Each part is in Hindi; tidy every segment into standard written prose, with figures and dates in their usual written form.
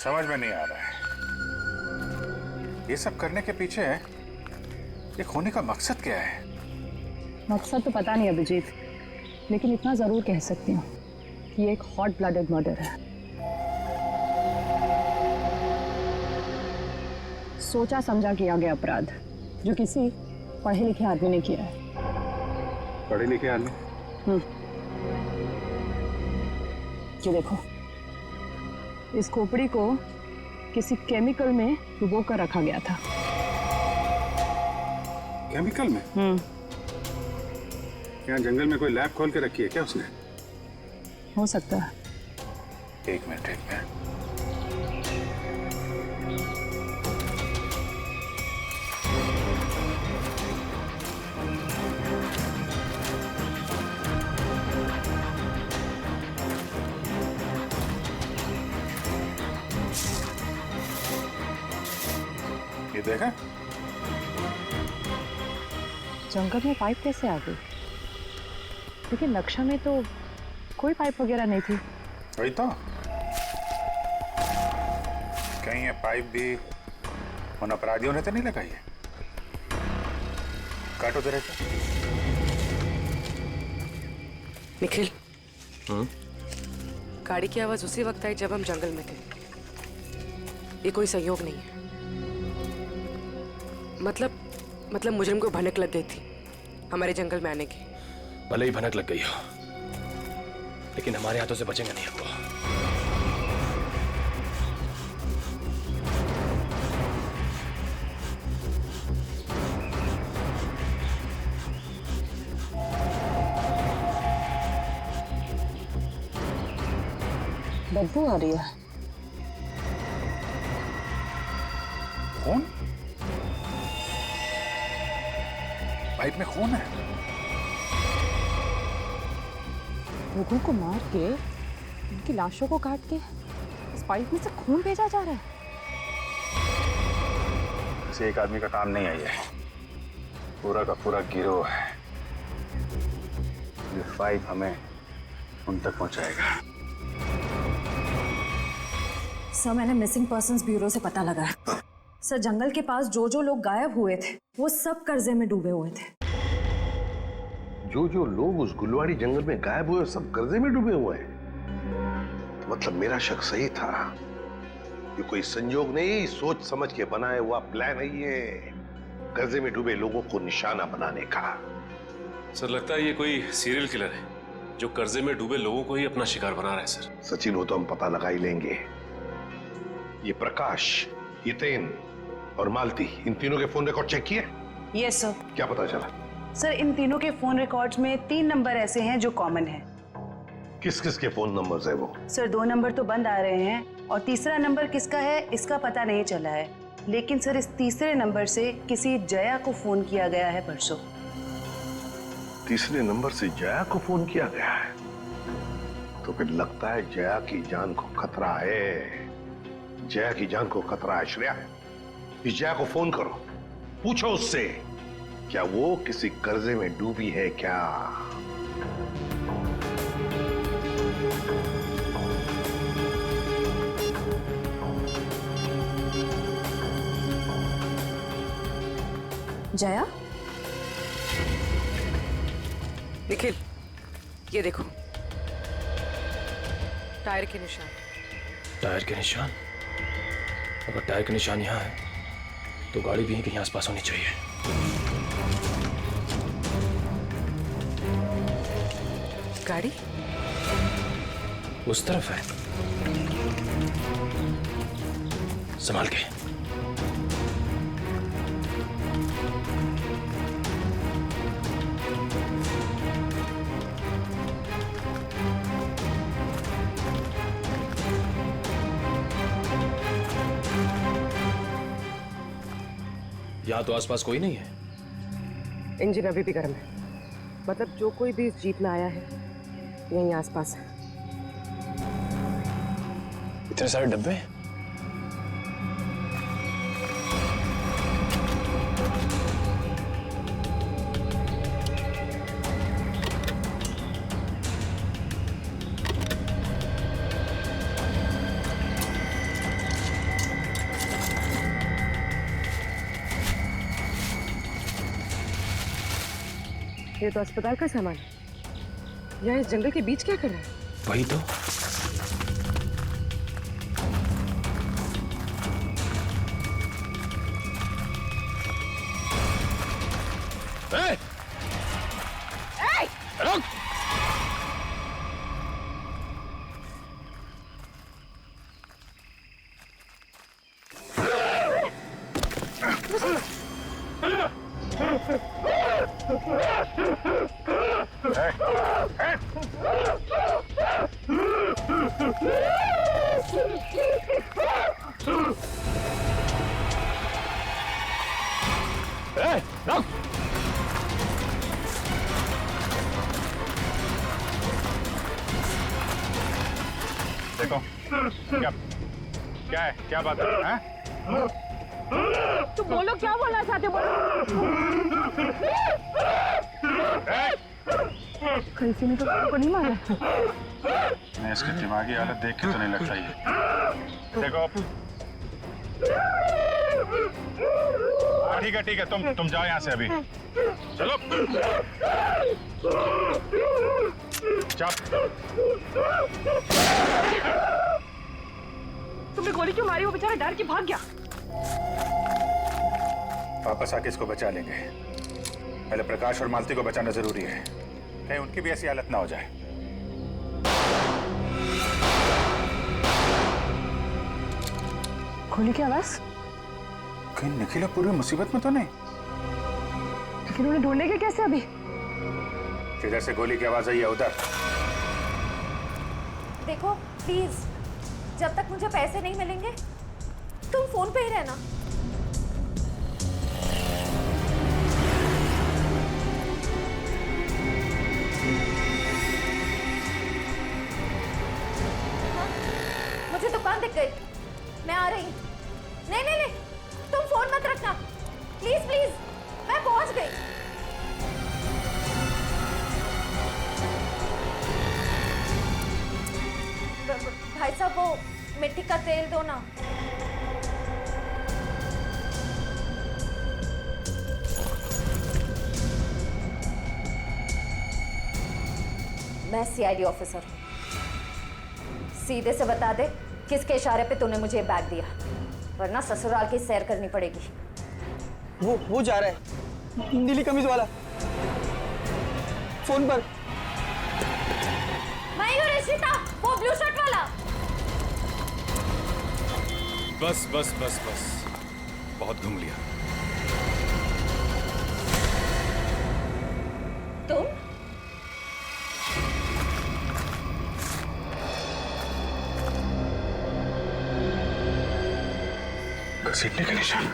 समझ में नहीं आ रहा है ये सब करने के पीछे ये खोने का मकसद क्या है? मकसद तो पता नहीं अभिजीत, लेकिन इतना जरूर कह सकती हूँ कि ये एक हॉट ब्लडेड मर्डर है। सोचा समझा किया गया अपराध जो किसी पढ़े लिखे आदमी ने किया है। पढ़े लिखे आदमी? ये देखो, इस खोपड़ी को किसी केमिकल में डुबो कर रखा गया था। केमिकल में? यहाँ जंगल में कोई लैब खोल के रखी है क्या उसने? हो सकता है। एक मिनट। ये देखा? जंगल में पाइप कैसे आ गई? लेकिन नक्शा में तो कोई पाइप वगैरह नहीं थी। वही तो, कहीं ये पाइप भी उन अपराधियों ने तो नहीं लगाई है? काटो जरा सा। निखिल, गाड़ी की आवाज उसी वक्त आई जब हम जंगल में थे। ये कोई संयोग नहीं है। मतलब मुजरिम को भनक लग गई थी हमारे जंगल में आने की। भले ही भनक लग गई हो, लेकिन हमारे हाथों से बचेंगे नहीं हमको। बदबू आ रही है। खून? पाइप में खून है? लोगों को मार के, उनकी लाशों को काट के इस पाइप में से खून भेजा जा रहा है। किसी एक आदमी का काम नहीं है ये, पूरा का पूरा गिरोह है। ये पाइप हमें उन तक पहुंचाएगा। सर, मैंने मिसिंग पर्संस ब्यूरो से पता लगा है। सर, जंगल के पास जो जो लोग गायब हुए थे वो सब कर्जे में डूबे हुए थे। जो जो लोग उस गुलवाड़ी जंगल में गायब हुए सब कर्जे में डूबे हुए हैं। तो मतलब मेरा शक सही था। ये कोई संयोग नहीं, सोच समझ के बनाया हुआ प्लान है ये, कर्जे में डूबे लोगों को निशाना बनाने का। सर, लगता है ये कोई सीरियल किलर है जो कर्जे में डूबे लोगों को ही अपना शिकार बना रहा है। सर सचिन, हो तो हम पता लगा ही लेंगे। ये प्रकाश, हितेन और मालती, इन तीनों के फोन रिकॉर्ड चेक किए? Yes sir. क्या पता चला? सर, इन तीनों के फोन रिकॉर्ड्स में 3 नंबर ऐसे हैं जो कॉमन हैं। किस किस के फोन नंबर्स है वो? सर, 2 नंबर तो बंद आ रहे हैं और तीसरा नंबर किसका है इसका पता नहीं चला है। लेकिन सर, इस तीसरे नंबर से किसी जया को फोन किया गया है परसों। तीसरे नंबर से जया को फोन किया गया है? तो फिर लगता है जया की जान को खतरा है। जया की जान को खतरा है। श्रेया, इस जया को फोन करो, पूछो उससे क्या वो किसी कर्जे में डूबी है क्या। जया, निखिल, ये देखो, टायर के निशान। टायर के निशान? अगर टायर के निशान यहाँ है तो गाड़ी भी कहीं आसपास होनी चाहिए। गाड़ी उस तरफ है, संभाल के। यहाँ तो आसपास कोई नहीं है। इंजन अभी भी गर्म है, मतलब जो कोई भी इस जीप में आया है यहीं आसपास है। इतने सारे डब्बे? ये तो अस्पताल का सामान है। यहाँ इस जंगल के बीच क्या कर रहा है? वही तो। ए! रुक! रुक! देखो क्या क्या है, क्या बात है, हैं? तुम बोलो, क्या बोलना चाहते हो? कैसे ने तो को नहीं मारा। मैं इसकी दिमागी हालत देख के तो नहीं लगता ये। देखो ठीक है, तुम जाओ यहाँ से अभी। चलो चाप। तुमने गोली क्यों मारी? वो बेचारा डर के भाग गया। वापस आके इसको बचा लेंगे। पहले प्रकाश और मालती को बचाना जरूरी है, कहीं उनकी भी ऐसी हालत ना हो जाए। गोली की आवाज? कहीं निखिला पूरी मुसीबत में तो नहीं? लेकिन उन्हें ढूंढेंगे कैसे अभी? जिधर से गोली की आवाज आई है उधर। देखो प्लीज, जब तक मुझे पैसे नहीं मिलेंगे तुम फोन पे ही रहना। हाँ, मुझे दुकान दिख गई, मैं आ रही। नहीं, तुम फोन मत रखना प्लीज, मैं पहुंच गई। भाई साहब, वो मिट्टी का तेल दो ना। मैं सीआईडी ऑफिसर हूं। सीधे से बता दे किसके इशारे पे तूने मुझे बैग दिया, वरना ससुराल की सैर करनी पड़ेगी। वो जा रहा है, नीली कमीज वाला, फोन पर। मैं हूँ रिशिता, वो ब्लू शर्ट वाला। बस बहुत घूम लिया। तुम? घसीटने का निशान।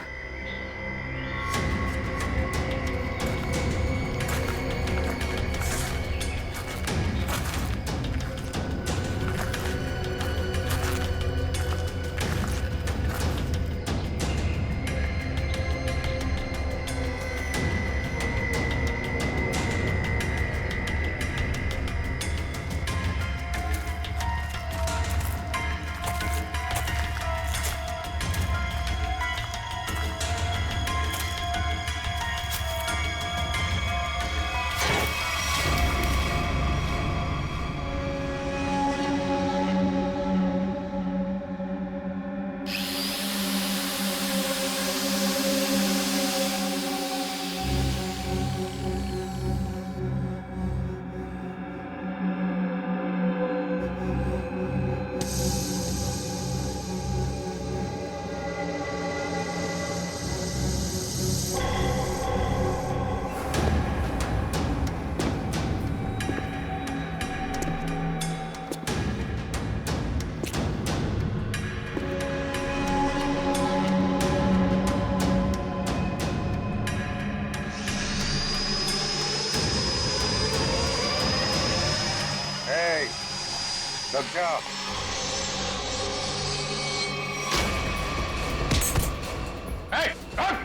रुक जाओ।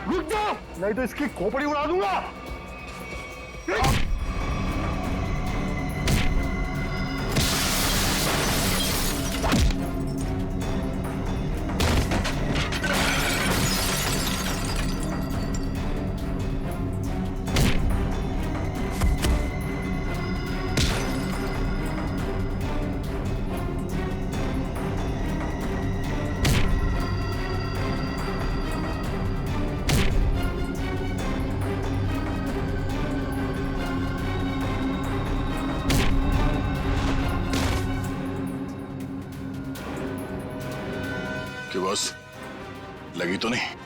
रुक जाओ, नहीं तो इसकी खोपड़ी उड़ा दूंगा। कि बॉस लगी तो नहीं?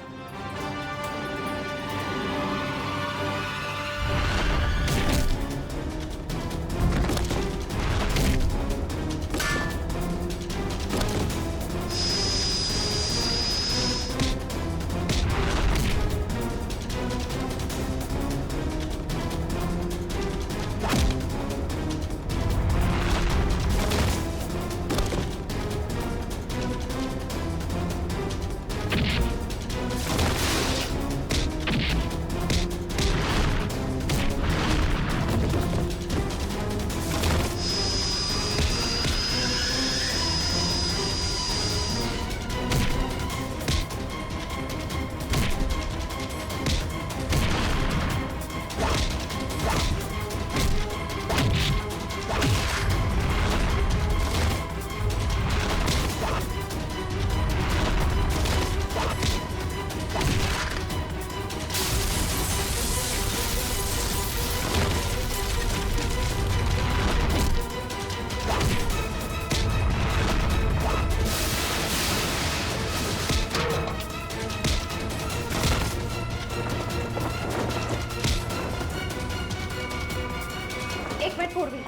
एक मिनट पूर्वी,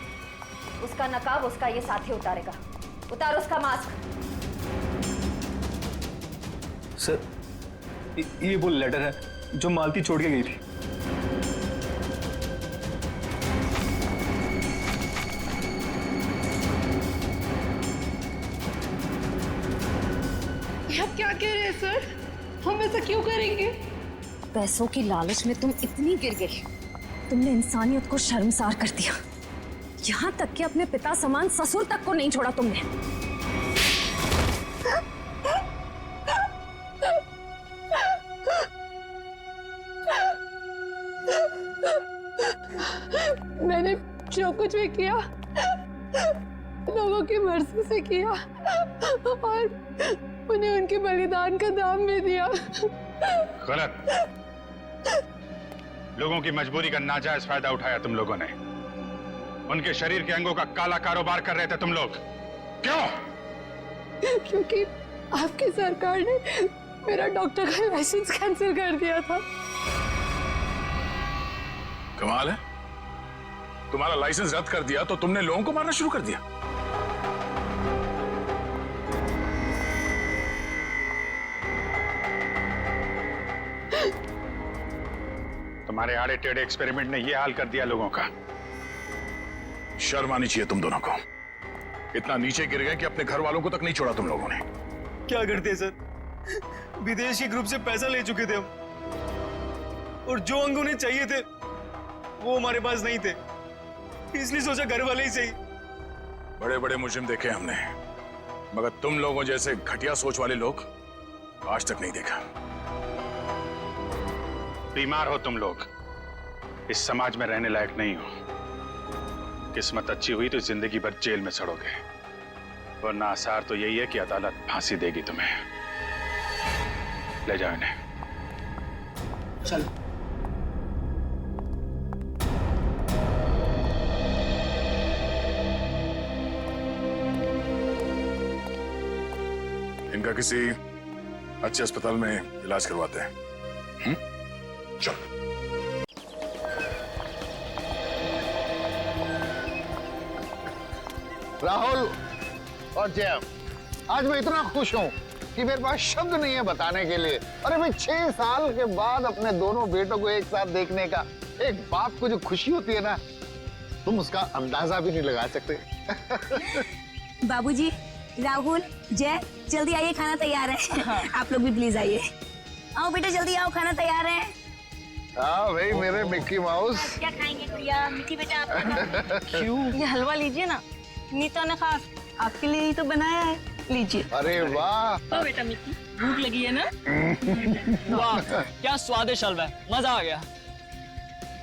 उसका नकाब उसका ये साथी उतारेगा। उतार उसका मास्क। सर, ये वो लेटर है जो मालती छोड़ के गई थी। आप क्या कह रहे हैं सर? हम ऐसा क्यों करेंगे? पैसों की लालच में तुम इतनी गिर गई, तुमने इंसानियत को शर्मसार कर दिया। यहाँ तक कि अपने पिता समान ससुर तक को नहीं छोड़ा तुमने। मैंने जो कुछ भी किया लोगों की मर्जी से किया और उन्हें उनके बलिदान का दाम भी दिया। गलत। लोगों की मजबूरी का नाजायज फायदा उठाया तुम लोगों ने। उनके शरीर के अंगों का काला कारोबार कर रहे थे तुम लोग। क्यों? क्योंकि आपकी सरकार ने मेरा डॉक्टर का लाइसेंस कैंसिल कर दिया था। कमाल है, तुम्हारा लाइसेंस रद्द कर दिया तो तुमने लोगों को मारना शुरू कर दिया। तुम्हारे आड़े टेढ़े एक्सपेरिमेंट ने यह हाल कर दिया लोगों का। शर्म आनी चाहिए तुम दोनों को। इतना नीचे गिर गए कि अपने घर वालों को तक नहीं छोड़ा तुम लोगों ने। क्या करते सर, विदेशी ग्रुप से पैसा ले चुके थे हम, और जो अंग उन्हें चाहिए थे वो हमारे पास नहीं थे, इसलिए सोचा घर वाले ही सही। बड़े बड़े मुजरिम देखे हमने, मगर तुम लोगों जैसे घटिया सोच वाले लोग आज तक नहीं देखा। बीमार हो तुम लोग, इस समाज में रहने लायक नहीं हो। किस्मत अच्छी हुई तो जिंदगी भर जेल में सड़ोगे, वरना आसार तो यही है कि अदालत फांसी देगी तुम्हें। ले जाओ इन्हें। चल। इनका किसी अच्छे अस्पताल में इलाज करवाते हैं। चल। राहुल और जय, आज मैं इतना खुश हूं कि मेरे पास शब्द नहीं है बताने के लिए। अरे भाई 6 साल के बाद अपने दोनों बेटों को एक साथ देखने का, एक बाप को जो खुशी होती है ना, तुम उसका अंदाजा भी नहीं लगा सकते। बाबूजी, राहुल, जय, जल्दी आइए, खाना तैयार है। आप लोग भी प्लीज आइए। आओ बेटा, जल्दी आओ, खाना तैयार है। हाँ भाई मेरे मिक्की माउस। क्या खाएंगे भैया? मिक्की बेटा आप क्यों? ये हलवा लीजिए ना, नीता ने खास आपके लिए ही तो बनाया है, लीजिए। अरे वाह। तो बेटा मिक्की, भूख लगी है ना? वाह, क्या स्वादिष्ट हलवा है, मजा आ गया।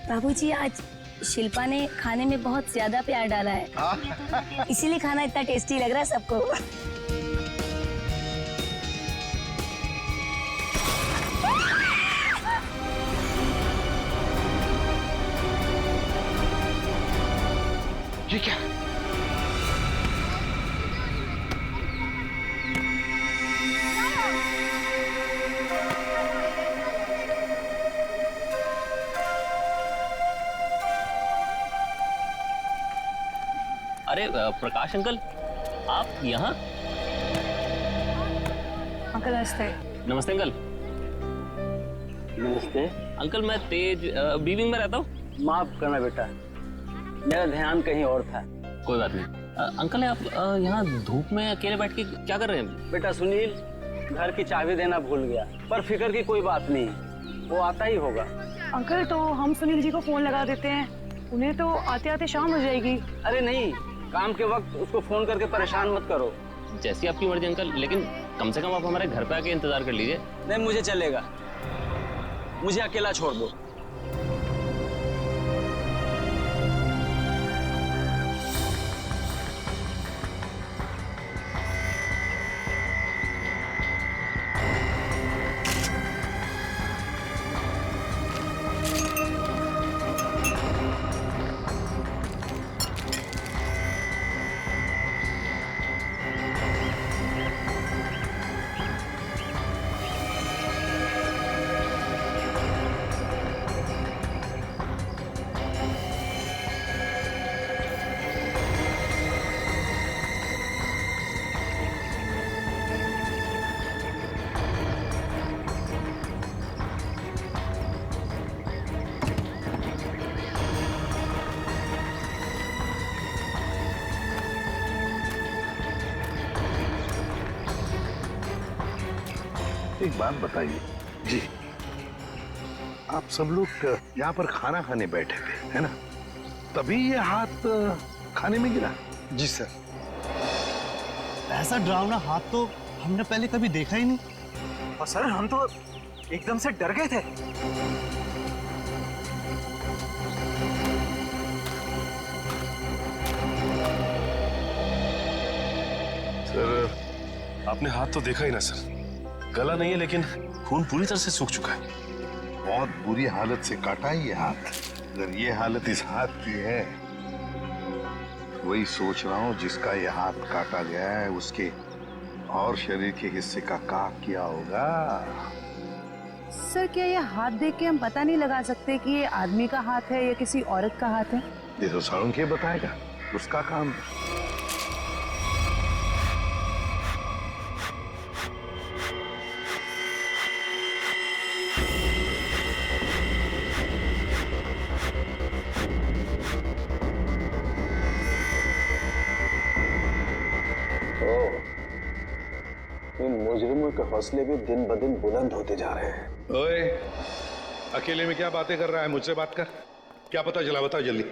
बाबूजी, आज शिल्पा ने खाने में बहुत ज्यादा प्यार डाला है, इसीलिए खाना इतना टेस्टी लग रहा है सबको। ये क्या? प्रकाश अंकल, आप यहाँ? अंकल नमस्ते। नमस्ते अंकल। नमस्ते अंकल मैं तेज बीविंग में रहता हूँ। माफ करना बेटा, मेरा ध्यान कहीं और था। कोई बात नहीं। अंकल आप यहाँ धूप में अकेले बैठ के क्या कर रहे हैं? बेटा सुनील घर की चाबी देना भूल गया, पर फिक्र की कोई बात नहीं, वो आता ही होगा। अंकल तो हम सुनील जी को फोन लगा देते हैं, उन्हें तो आते आते शाम हो जाएगी। अरे नहीं, काम के वक्त उसको फोन करके परेशान मत करो। जैसी आपकी मर्जी अंकल, लेकिन कम से कम आप हमारे घर पे आके इंतजार कर लीजिए। नहीं मुझे चलेगा, मुझे अकेला छोड़ दो। एक बात बताइए जी, आप सब लोग यहाँ पर खाना खाने बैठे थे है ना, तभी ये हाथ खाने में गिरा? जी सर। ऐसा डरावना हाथ तो हमने पहले कभी देखा ही नहीं, और सर हम तो एकदम से डर गए थे। सर आपने हाथ तो देखा ही ना सर, गला नहीं है लेकिन खून पूरी तरह से सूख चुका है। बहुत बुरी हालत से काटा है ये हाथ। अगर ये हालत इस हाथ की है, वही सोच रहा हूँ जिसका ये हाथ काटा गया है उसके और शरीर के हिस्से का क्या किया होगा। सर क्या ये हाथ देख के हम पता नहीं लगा सकते कि ये आदमी का हाथ है या किसी औरत का हाथ है? ये तो सारुण के बताएगा, उसका काम है। इन मुजरिमों के हौसले भी दिन ब दिन बुलंद होते जा रहे हैं। ओए, अकेले में क्या बातें कर रहा है? मुझसे बात कर। क्या पता चला, बता जल्दी।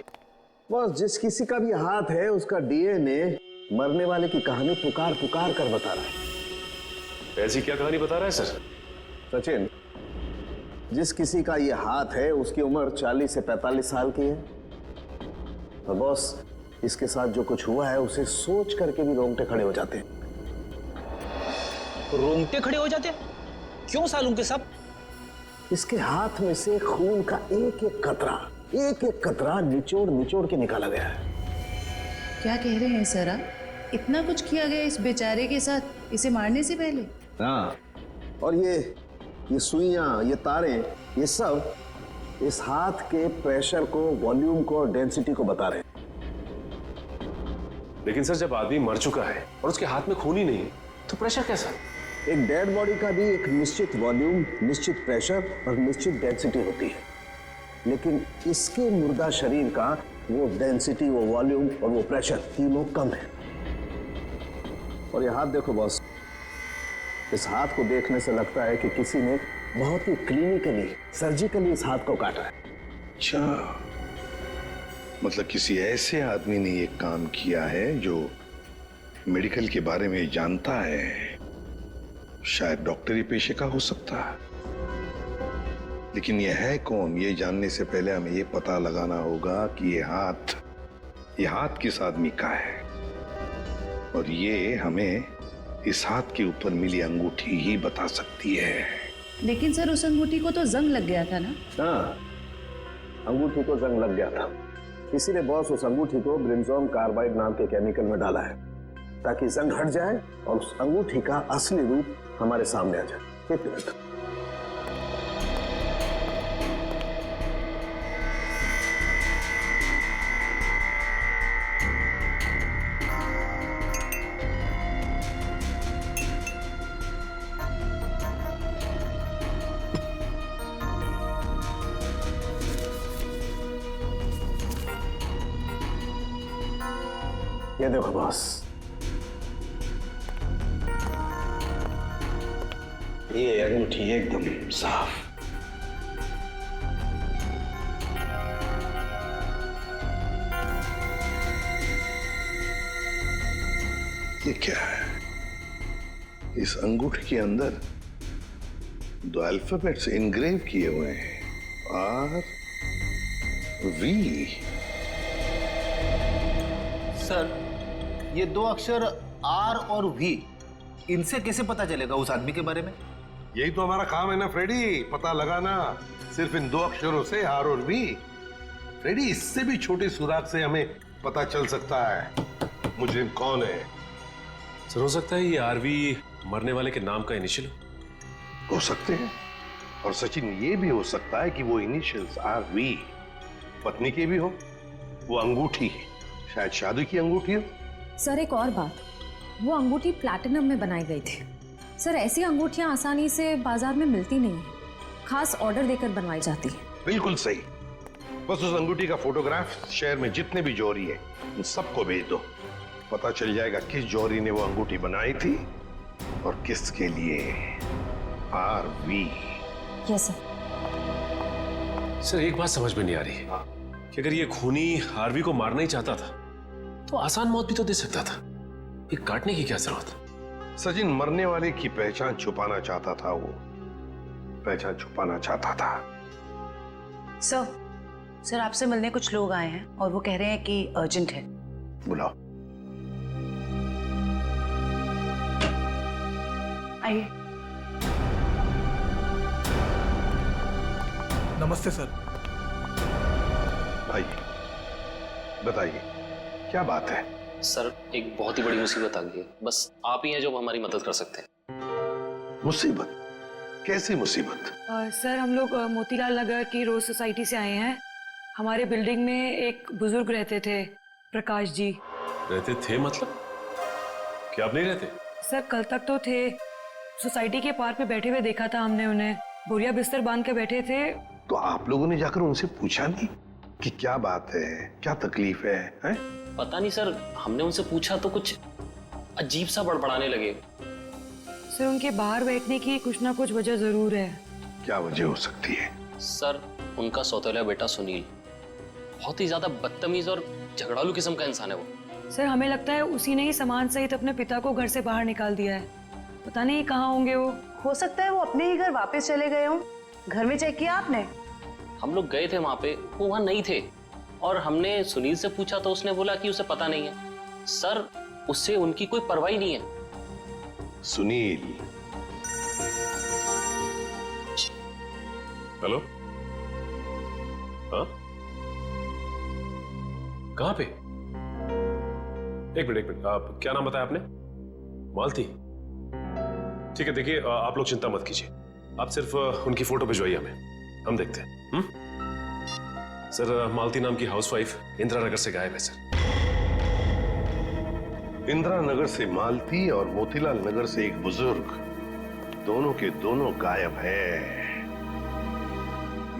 बस जिस किसी का भी हाथ है उसका डीएनए मरने वाले की कहानी पुकार पुकार कर बता रहा है। ऐसी क्या कहानी बता रहा है सर? सचिन, जिस किसी का ये हाथ है उसकी उम्र 40 से 45 साल की है, और बॉस इसके साथ जो कुछ हुआ है उसे सोच करके भी रोंगटे खड़े हो जाते हैं। रोंगटे खड़े हो जाते? क्यों सालूं के सब? इसके हाथ में से खून का एक एक कतरा निचोड़ निचोड़ के निकाला गया है। क्या कह रहे हैं सर आप? इतना कुछ किया गया इस बेचारे के साथ इसे मारने से पहले? हाँ, और ये सुइयां, ये तारें, ये सब इस हाथ के प्रेशर को, वॉल्यूम को और डेंसिटी को बता रहे हैं। लेकिन सर जब आदमी मर चुका है और उसके हाथ में खून ही नहीं है तो प्रेशर कैसा? एक डेड बॉडी का भी एक निश्चित वॉल्यूम, निश्चित प्रेशर और निश्चित डेंसिटी होती है, लेकिन इसके मुर्दा शरीर का वो डेंसिटी, वो वॉल्यूम और वो प्रेशर तीनों कम है। और ये हाथ देखो बॉस, इस हाथ को देखने से लगता है कि किसी ने बहुत ही क्लिनिकली, सर्जिकली इस हाथ को काटा है। अच्छा, मतलब किसी ऐसे आदमी ने ये काम किया है जो मेडिकल के बारे में जानता है, शायद डॉक्टरी पेशे का हो सकता है। लेकिन ये है कौन, ये जानने से पहले हमें ये पता लगाना होगा कि ये हाथ किस आदमी का है, और ये हमें इस हाथ के ऊपर मिली अंगूठी ही बता सकती है। लेकिन सर उस अंगूठी को तो जंग लग गया था ना? हाँ, अंगूठी को जंग लग गया था, इसीलिए बॉस उस अंगूठी को ब्रिंजोन कार्बाइड नाम के केमिकल में डाला है ताकि जंग हट जाए और उस अंगूठी का असली रूप हमारे सामने आ जाए। एक मिनट। ये देखो बॉस, ये अंगूठी एकदम साफ। ये क्या है? इस अंगूठी के अंदर 2 अल्फाबेट्स इनग्रेव किए हुए हैं, R V। सर, ये 2 अक्षर R और V, इनसे कैसे पता चलेगा उस आदमी के बारे में? यही तो हमारा काम है ना फ्रेडी, पता लगाना। सिर्फ इन 2 अक्षरों से, R और V। फ्रेडी, इससे भी छोटे सुराग से हमें पता चल सकता है मुजरिम कौन है। सर हो सकता है ये आरवी मरने वाले के नाम का इनिशियल हो सकते हैं, और सचिन ये भी हो सकता है कि वो इनिशियल्स RV पत्नी के भी हो। वो अंगूठी शायद शादी की अंगूठी हो। सर एक और बात, वो अंगूठी प्लैटिनम में बनाई गई थी। सर ऐसी अंगूठियां आसानी से बाजार में मिलती नहीं है, खास ऑर्डर देकर बनवाई जाती है। बिल्कुल सही। बस उस अंगूठी का फोटोग्राफ शहर में जितने भी जौहरी है उन सबको भेज दो। पता चल जाएगा किस जौहरी ने वो अंगूठी बनाई थी और किसके लिए। RV। Yes sir. सर एक बात समझ में नहीं आ रही कि अगर ये खूनी आरवी को मारना ही चाहता था तो आसान मौत भी तो दे सकता था, ये काटने की क्या जरूरत? सचिन मरने वाले की पहचान छुपाना चाहता था, वो पहचान छुपाना चाहता था। सर आपसे मिलने कुछ लोग आए हैं और वो कह रहे हैं कि अर्जेंट है। बुलाओ। आइए। नमस्ते सर। भाई बताइए क्या बात है? सर एक बहुत ही बड़ी मुसीबत आ गई है, बस आप ही हैं जो हमारी मदद कर सकते हैं। मुसीबत? कैसी मुसीबत? सर हम लोग मोतीलाल नगर की रोज सोसाइटी से आए हैं। हमारे बिल्डिंग में एक बुजुर्ग रहते थे, प्रकाश जी। रहते थे मतलब? क्या आप नहीं रहते? सर कल तक तो थे, सोसाइटी के पार्क में बैठे हुए देखा था हमने उन्हें, बोरिया बिस्तर बांध के बैठे थे। तो आप लोगों ने जाकर उनसे पूछा नहीं कि क्या बात है, क्या तकलीफ है, हैं? पता नहीं सर, हमने उनसे पूछा तो कुछ अजीब सा बड़बड़ाने लगे। सर उनके बाहर बैठने की कुछ ना कुछ वजह जरूर है। क्या वजह हो सकती है? सर उनका सौतेला बेटा सुनील बहुत ही ज्यादा बदतमीज और झगड़ालू किस्म का इंसान है वो। सर हमें लगता है उसी ने ही सामान सहित अपने पिता को घर से बाहर निकाल दिया है। पता नहीं कहाँ होंगे वो। हो सकता है वो अपने ही घर वापस चले गए हों। घर में चेक किया आपने? हम लोग गए थे वहां पे, वो वहां नहीं थे, और हमने सुनील से पूछा तो उसने बोला कि उसे पता नहीं है। सर उससे उनकी कोई परवाह नहीं है। सुनील? हेलो, हाँ कहाँ पे? एक मिनट, आप क्या नाम बताया आपने? मालती? ठीक है, देखिए आप लोग चिंता मत कीजिए, आप सिर्फ उनकी फोटो भिजवाइए हमें, हम देखते हैं। सर मालती नाम की हाउसवाइफ इंदिरा नगर से गायब है सर। इंदिरा नगर से मालती और मोतीलाल नगर से एक बुजुर्ग, दोनों के दोनों गायब है।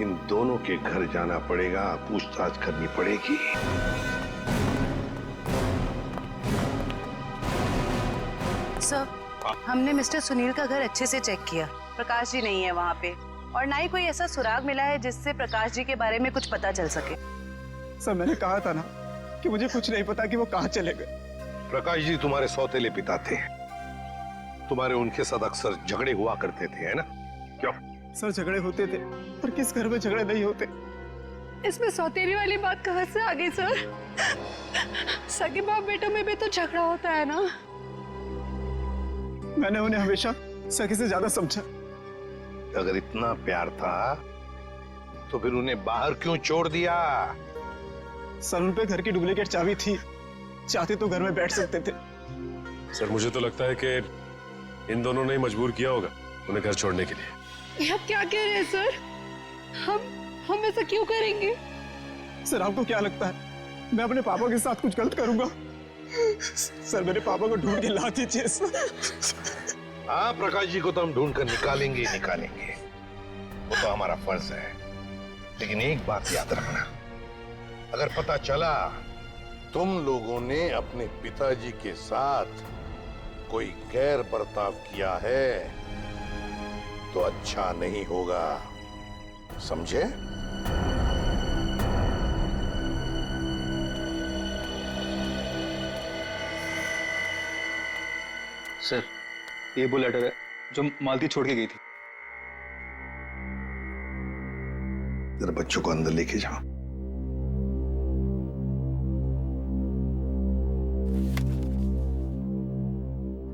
इन दोनों के घर जाना पड़ेगा, पूछताछ करनी पड़ेगी। सर हमने मिस्टर सुनील का घर अच्छे से चेक किया, प्रकाश जी नहीं है वहाँ पे, और ना ही कोई ऐसा सुराग मिला है जिससे प्रकाश जी के बारे में कुछ पता चल सके। सर मैंने कहा था ना कि मुझे कुछ नहीं पता कि वो कहाँ चले गए। प्रकाश जी तुम्हारे सौतेले पिता थे, तुम्हारे उनके साथ अक्सर झगड़े हुआ करते थे, है ना? क्यों? सर झगड़े होते थे, पर किस घर में झगड़े नहीं होते। इसमें सौतेली वाली बात कहाँ से आ गई सर? सगे बाप बेटों में भी तो झगड़ा होता है ना। मैंने उन्हें हमेशा सगे से ज्यादा समझा। अगर इतना प्यार था तो फिर उन्हें बाहर क्यों छोड़ दिया? सर उन पे घर की डुप्लीकेट चाबी थी, चाहते तो घर में बैठ सकते थे। सर मुझे तो लगता है कि इन दोनों ने मजबूर किया होगा उन्हें घर छोड़ने के लिए। आप क्या कह रहे हैं सर? हम ऐसा क्यों करेंगे? सर आपको क्या लगता है मैं अपने पापा के साथ कुछ गलत करूंगा? सर मेरे पापा को ढूंढ के ला दीजिए सर। हाँ प्रकाश जी को तो हम ढूंढ कर निकालेंगे ही निकालेंगे, वो तो हमारा फर्ज है। लेकिन एक बात याद रखना, अगर पता चला तुम लोगों ने अपने पिताजी के साथ कोई गैर बर्ताव किया है तो अच्छा नहीं होगा, समझे? सर, ये वो लेटर है जो मालती छोड़ के गई थी। जरा बच्चों को अंदर लेके जाओ।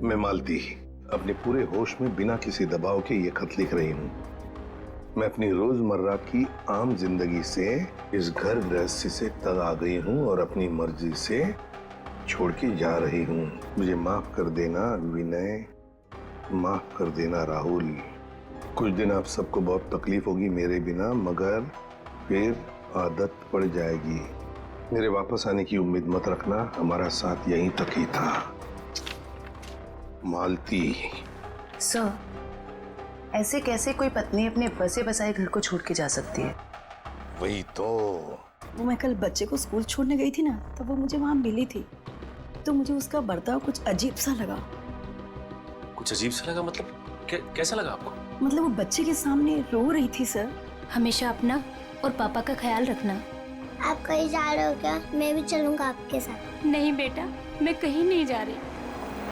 मैं मालती अपने पूरे होश में बिना किसी दबाव के ये खत लिख रही हूं। मैं अपनी रोजमर्रा की आम जिंदगी से इस घर गृहस्थी से तंग आ गई हूं और अपनी मर्जी से छोड़ के जा रही हूं। मुझे माफ कर देना विनय, माफ कर देना राहुल। कुछ दिन आप सबको बहुत तकलीफ होगी मेरे बिना, मगर फिर आदत पड़ जाएगी। मेरे वापस आने की उम्मीद मत रखना, हमारा साथ यहीं तक ही था। मालती। सर, ऐसे कैसे कोई पत्नी अपने बसे बसाए घर को छोड़ के जा सकती है? वही तो। वो मैं कल बच्चे को स्कूल छोड़ने गई थी ना, तब वो मुझे वहां मिली थी, तो मुझे उसका बर्ताव कुछ अजीब सा लगा। कुछ अजीब सा लगा मतलब? कैसा लगा आपको? मतलब वो बच्चे के सामने रो रही थी सर। हमेशा अपना और पापा का ख्याल रखना। आप कहीं जा रहे हो क्या? मैं भी चलूंगा आपके साथ। नहीं बेटा, मैं कहीं नहीं जा रही।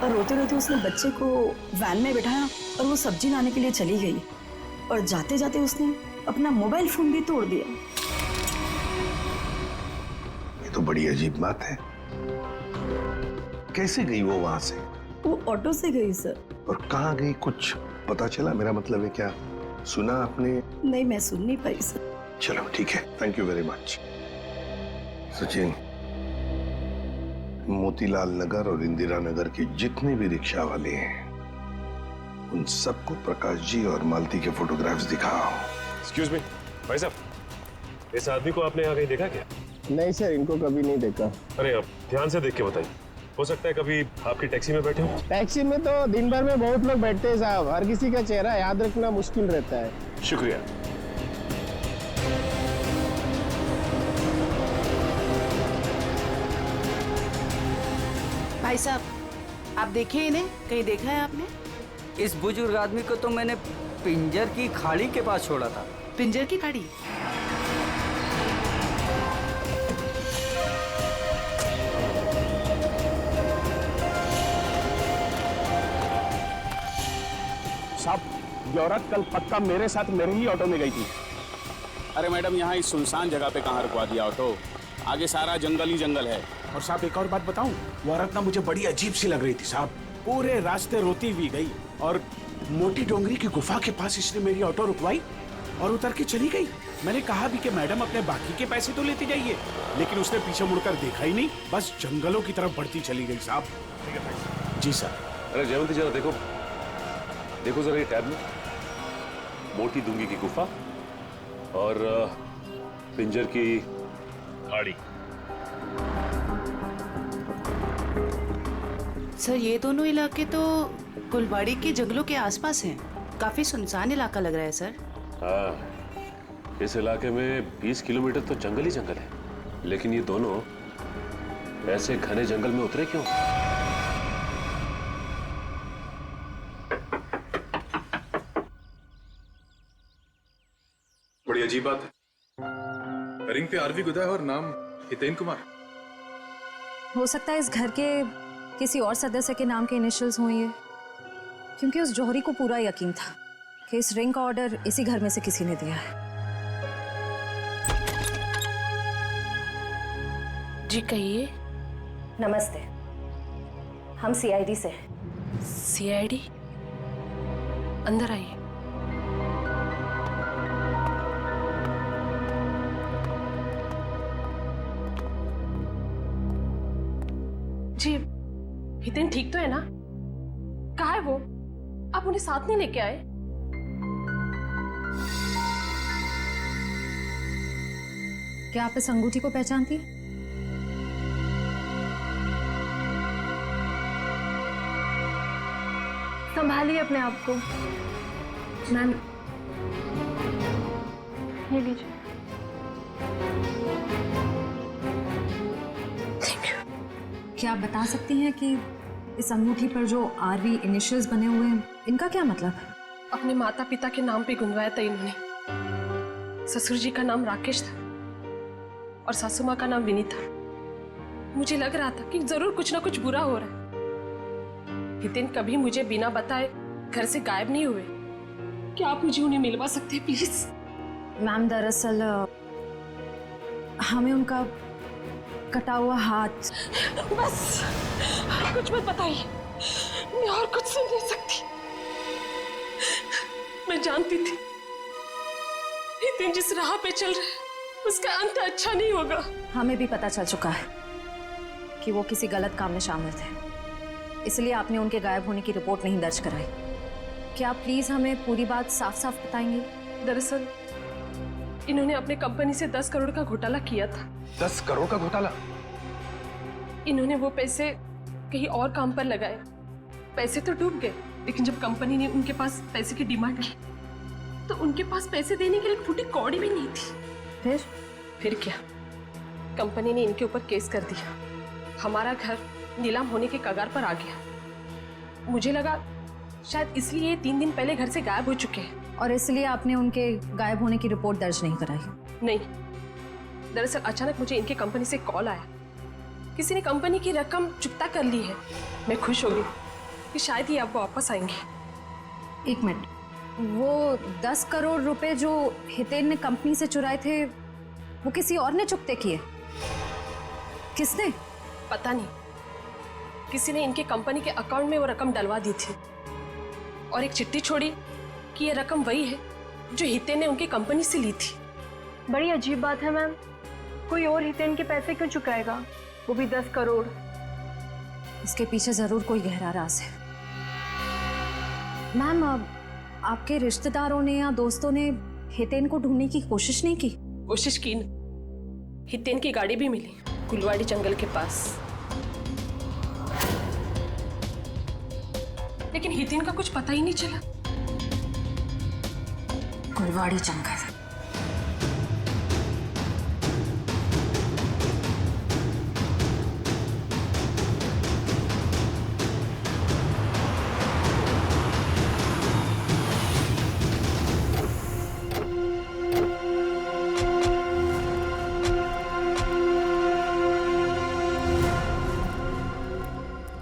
और रोते रोते उसने बच्चे को वैन में बिठाया और वो सब्जी लाने के लिए चली गई, और जाते जाते उसने अपना मोबाइल फोन भी तोड़ दिया। ये तो बड़ी अजीब बात है। कैसे गई वो वहां से? वो ऑटो से गई सर। और कहाँ गई, कुछ पता चला? मेरा मतलब है क्या सुना आपने? नहीं, मैं सुन नहीं पाई सर। चलो ठीक है, thank you very much. Sachin, Motilal Nagar और इंदिरा नगर के जितने भी रिक्शा वाले हैं उन सबको प्रकाश जी और मालती के फोटोग्राफ्स दिखाओ। एक्सक्यूज मी भाई साहब, इस आदमी को आपने यहाँ कहीं देखा क्या? नहीं सर, इनको कभी नहीं देखा। अरे आप ध्यान से देख के बताइए, हो सकता है कभी आपकी टैक्सी में बैठे हो। टैक्सी में तो दिन भर में बहुत लोग बैठते हैं साहब, हर किसी का चेहरा याद रखना मुश्किल रहता है। शुक्रिया। भाई साहब, आप देखिए इन्हें, कहीं देखा है आपने? इस बुजुर्ग आदमी को तो मैंने पिंजर की खाड़ी के पास छोड़ा था। पिंजर की खाड़ी? साहब, ये औरत कल पक्का मेरे साथ मेरे ही ऑटो में गई थी। अरे मैडम, यहाँ इस सुनसान जगह पे कहाँ रुकवा दिया ऑटो? आगे सारा जंगल ही जंगल है। और साहब एक और बात बताऊं, वो औरत ना मुझे बड़ी अजीब सी लग रही थी साहब। पूरे रास्ते रोती हुई गई और मोटी डोंगरी की गुफा के पास इसने मेरी ऑटो रुकवाई और उतर के चली गई। मैंने कहा भी कि मैडम अपने बाकी के पैसे तो लेते जाइए, लेकिन उसने पीछे मुड़कर देखा ही नहीं, बस जंगलों की तरफ बढ़ती चली गई साहब। जी सर। अरे जयवंती जरा देखो, देखो जरा ये टैब में मोटी डोंगरी की गुफा और पिंजर की खाड़ी। सर, ये दोनों इलाके तो कुलवाड़ी के जंगलों के आसपास हैं। काफी सुनसान इलाका लग रहा है सर। हाँ, इस इलाके में 20 किलोमीटर तो जंगल ही जंगल है, लेकिन ये दोनों ऐसे घने जंगल में उतरे क्यों? बड़ी अजीब बात है, रिंग पे आरवी गुदा है और नाम हितेन कुमार। हो सकता है इस घर के किसी और सदस्य के नाम के इनिशियल्स हुए हैं, क्योंकि उस जौहरी को पूरा यकीन था कि इस रिंग का ऑर्डर इसी घर में से किसी ने दिया है। जी कहिए। नमस्ते, हम सीआईडी से हैं। सीआईडी? अंदर आइए। जी, हितेन ठीक तो है ना? कहाँ है वो? आप उन्हें साथ नहीं लेके आए? क्या आप इस अंगूठी को पहचानती हैं? संभालिए अपने आप को। मैम, ये लीजिए। Thank you. क्या आप बता सकती हैं कि इस अंगूठी पर जो आरवी इनिशियल्स बने हुए हैं, इनका क्या मतलब है? अपने माता पिता के नाम पे गुंदवाया था इन्होंने। ससुर जी का नाम राकेश था और सासू माँ का नाम विनीता। मुझे लग रहा था कि जरूर कुछ ना कुछ बुरा हो रहा है। हितेन कभी मुझे बिना बताए घर से गायब नहीं हुए। क्या आप मुझे उन्हें मिलवा सकते हैं प्लीज? मैम दरअसल हमें उनका कटा हुआ हाथ। बस कुछ मत बताइए, मैं और कुछ सुन नहीं सकती। मैं जानती थी हितेन जिस राह पे चल रहे हैं उसका अंत अच्छा नहीं होगा। हमें भी पता चल चुका है कि वो किसी गलत काम में शामिल थे, इसलिए आपने उनके गायब होने की रिपोर्ट नहीं दर्ज कराई। क्या आप प्लीज हमें पूरी बात साफ साफ बताएंगे? दरअसल इन्होंने अपने कंपनी से 10 करोड़ का घोटाला किया था। 10 करोड़ का घोटाला? इन्होंने वो पैसे कहीं और काम पर लगाए। पैसे तो डूब गए, लेकिन जब कंपनी ने उनके पास पैसे की डिमांड की तो उनके पास पैसे देने के लिए एक फूटी कौड़ी भी नहीं थी। फिर क्या, कंपनी ने इनके ऊपर केस कर दिया। हमारा घर नीलाम होने के कगार पर आ गया। मुझे लगा शायद इसलिए 3 दिन पहले घर से गायब हो चुके हैं। और इसलिए आपने उनके गायब होने की रिपोर्ट दर्ज नहीं कराई? नहीं, दरअसल अचानक मुझे इनके कंपनी से कॉल आया। किसी ने कंपनी की रकम चुकता कर ली है। मैं खुश हो गई कि शायद ही आप वापस आएंगे। एक मिनट, वो 10 करोड़ रुपए जो हितेन ने कंपनी से चुराए थे वो किसी और ने चुकते किए? किसने? पता नहीं, किसी ने इनके कंपनी के अकाउंट में वो रकम डलवा दी थी और एक चिट्ठी छोड़ी कि ये रकम वही है जो हितेन ने उनकी कंपनी से ली थी। बड़ी अजीब बात है मैम, कोई और हितेन के पैसे क्यों चुकाएगा, वो भी 10 करोड़? इसके पीछे जरूर कोई गहरा राज है। मैम, आपके रिश्तेदारों ने या दोस्तों ने हितेन को ढूंढने की कोशिश नहीं की? कोशिश की न। हितेन की गाड़ी भी मिली गुलवाड़ी जंगल के पास, लेकिन हितेन का कुछ पता ही नहीं चला। गुलवाड़ी जंगल।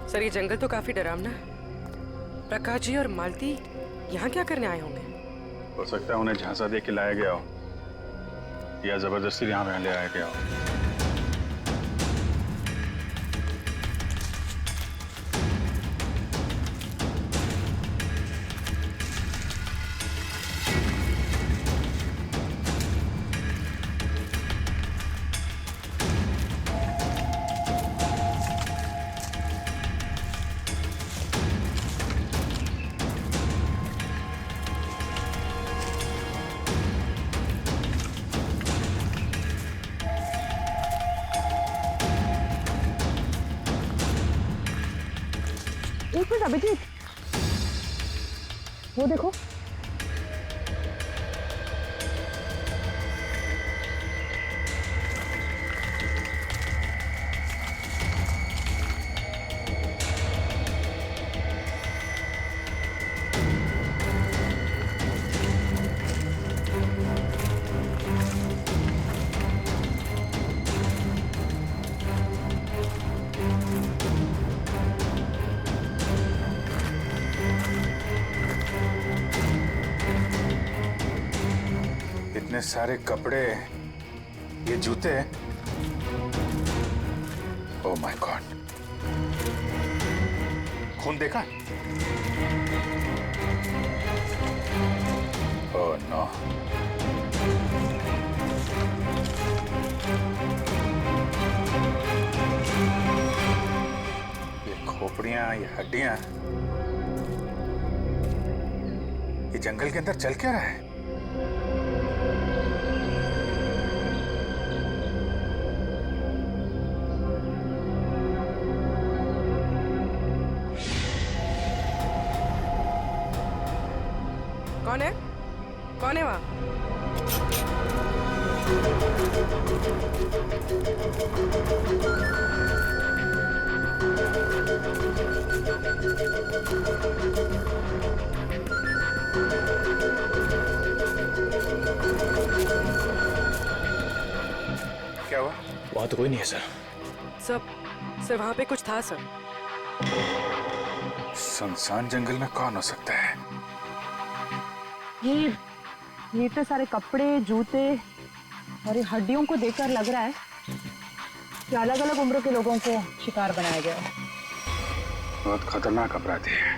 सर, ये जंगल तो काफी डरावना है। प्रकाश जी और मालती यहाँ क्या करने आए होंगे? हो सकता है उन्हें झांसा दे के लाया गया हो या जबरदस्ती यहाँ ले आया गया हो। एक मिनट अभिजीत, वो देखो। इतने सारे कपड़े, ये जूते, ओह माय गॉड, खून देखा? Oh no. ये खोपड़ियां, ये हड्डियां, ये जंगल के अंदर चल क्या रहा है? कौन है? कौन है वहाँ? क्या हुआ? वहां तो कोई नहीं है सर। सर वहां पे कुछ था सर। सुनसान जंगल में कौन हो सकता है? ये इतने सारे कपड़े, जूते और ये हड्डियों को देखकर लग रहा है कि अलग अलग उम्र के लोगों को शिकार बनाया गया है। बहुत खतरनाक अपराधी है।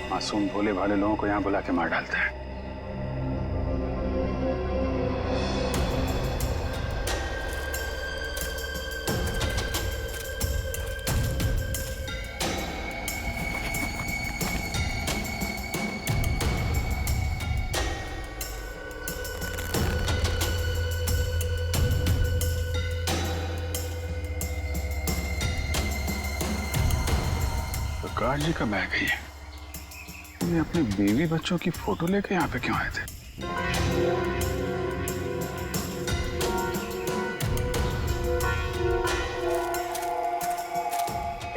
मासूम भोले भाले लोगों को यहाँ बुला के मार डालता है। प्रकाश जी का बैग है ये अपने बीवी बच्चों की फोटो लेके यहाँ पे क्यों आए थे?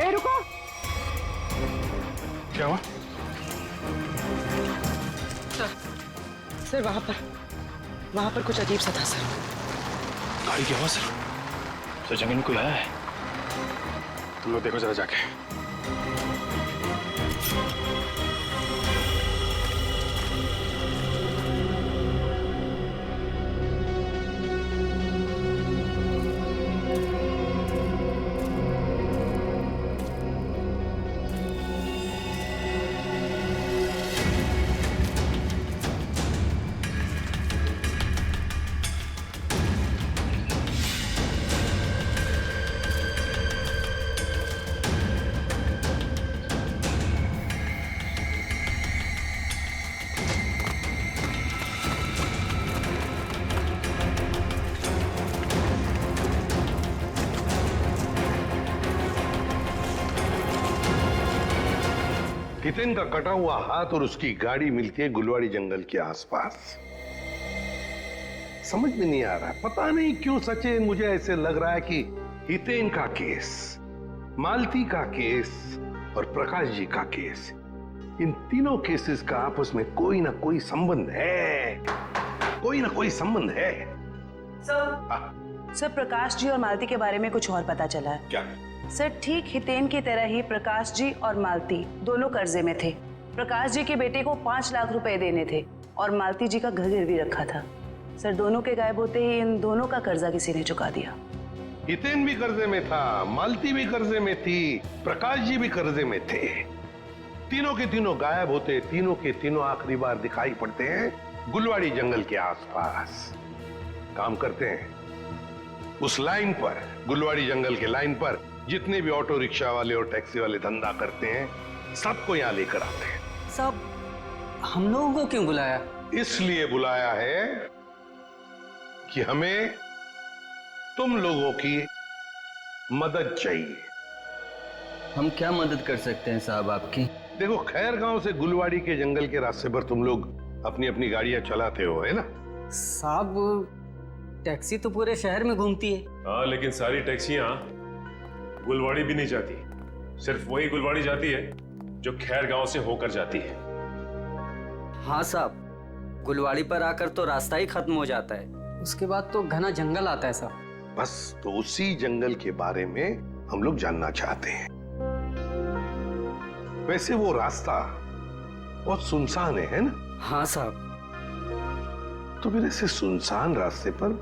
ए रुको! क्या हुआ? सर वहां पर कुछ अजीब सा था सर। गाड़ी क्या हुआ सर? सर जंगल में कोई आया है? तुम लोग देखो जरा जाके। हितेन का कटा हुआ हाथ और उसकी गाड़ी मिलती है गुलवाड़ी जंगल के आसपास। समझ में नहीं आ रहा, पता नहीं क्यों सचिन, मुझे ऐसे लग रहा है कि हितेन का केस, मालती का केस और प्रकाश जी का केस, इन तीनों केसेस का आपस में कोई ना कोई संबंध है, कोई ना कोई संबंध है। सर प्रकाश जी और मालती के बारे में कुछ और पता चला है। क्या? सर ठीक हितेन की तरह ही प्रकाश जी और मालती दोनों कर्जे में थे। प्रकाश जी के बेटे को 5 लाख रुपए देने थे और मालती जी का घर गिरवी रखा था। सर दोनों के गायब होते ही इन दोनों का कर्जा किसी ने चुका दिया। हितेन भी कर्जे में था, मालती भी कर्जे में थी, प्रकाश जी भी कर्जे में थे। तीनों के तीनों गायब होते, तीनों के तीनों आखिरी बार दिखाई पड़ते हैं गुलवाड़ी जंगल के आसपास। काम करते हैं उस लाइन पर, गुलवाड़ी जंगल के लाइन पर जितने भी ऑटो रिक्शा वाले और टैक्सी वाले धंधा करते हैं, सबको यहां लेकर आते हैं। सब हम लोगों को क्यों बुलाया? इसलिए बुलाया है कि हमें तुम लोगों की मदद चाहिए। हम क्या मदद कर सकते हैं साहब आपकी? देखो, खैर गांव से गुलवाड़ी के जंगल के रास्ते पर तुम लोग अपनी अपनी गाड़ियां चलाते हो, है ना? साहब टैक्सी तो पूरे शहर में घूमती है। हाँ, लेकिन सारी टैक्सियां गुलवाड़ी भी नहीं जाती। सिर्फ वही गुलवाड़ी जाती है जो खैर गांव से होकर जाती है। हाँ साहब, गुलवाड़ी पर आकर तो रास्ता ही खत्म हो जाता है, उसके बाद तो घना जंगल आता है साहब। बस तो उसी जंगल के बारे में हम लोग जानना चाहते हैं। वैसे वो रास्ता बहुत सुनसान है ना? हाँ साहब। तो फिर ऐसे सुनसान रास्ते पर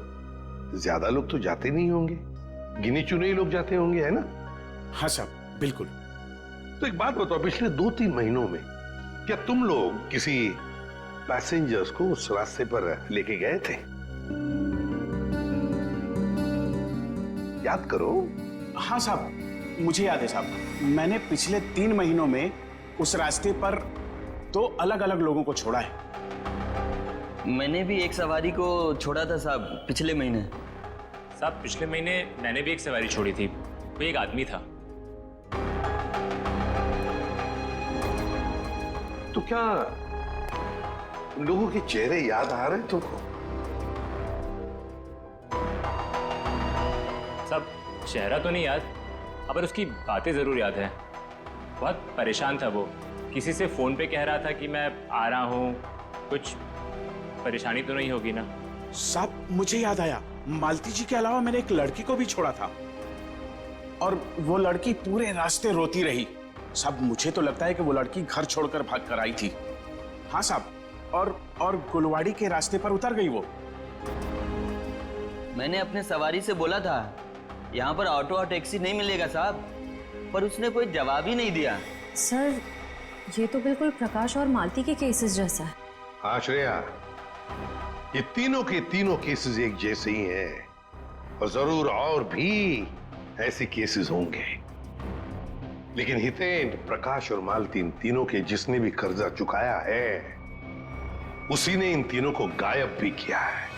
ज्यादा लोग तो जाते नहीं होंगे, गिने चुने ही लोग जाते होंगे, है ना? हाँ साहब, बिल्कुल। तो एक बात बताओ, पिछले 2-3 महीनों में क्या तुम लोग किसी पैसेंजर्स को उस रास्ते पर लेके गए थे? याद करो। हाँ साहब, मुझे याद है साहब। मैंने पिछले 3 महीनों में उस रास्ते पर 2 अलग अलग लोगों को छोड़ा है। मैंने भी एक सवारी को छोड़ा था साहब पिछले महीने। साहब पिछले महीने मैंने भी एक सवारी छोड़ी थी, वो एक आदमी था। तो क्या उन लोगों के चेहरे याद आ रहे तुमको? साहब चेहरा तो नहीं याद, पर उसकी बातें जरूर याद है। बहुत परेशान था वो, किसी से फोन पे कह रहा था कि मैं आ रहा हूँ, कुछ परेशानी तो नहीं होगी ना? साहब मुझे याद आया, मालती जी के अलावा मैंने एक लड़की को भी छोड़ा था और वो लड़की पूरे रास्ते रोती रही। साहब मुझे तो लगता है कि वो लड़की घर छोड़कर भाग कर आई थी। हाँ साहब, और गुलवाड़ी के रास्ते पर उतर गई वो। मैंने अपने सवारी से बोला था यहाँ पर ऑटो और टैक्सी नहीं मिलेगा साहब, पर उसने कोई जवाब ही नहीं दिया। सर ये तो बिल्कुल प्रकाश और मालती के केसेस जैसा है। हाँ श्रेया, ये तीनों के तीनों केसेस एक जैसे ही हैं और जरूर और भी ऐसे केसेस होंगे, लेकिन हितेन, प्रकाश और मालती, इन तीनों के जिसने भी कर्जा चुकाया है उसी ने इन तीनों को गायब भी किया है।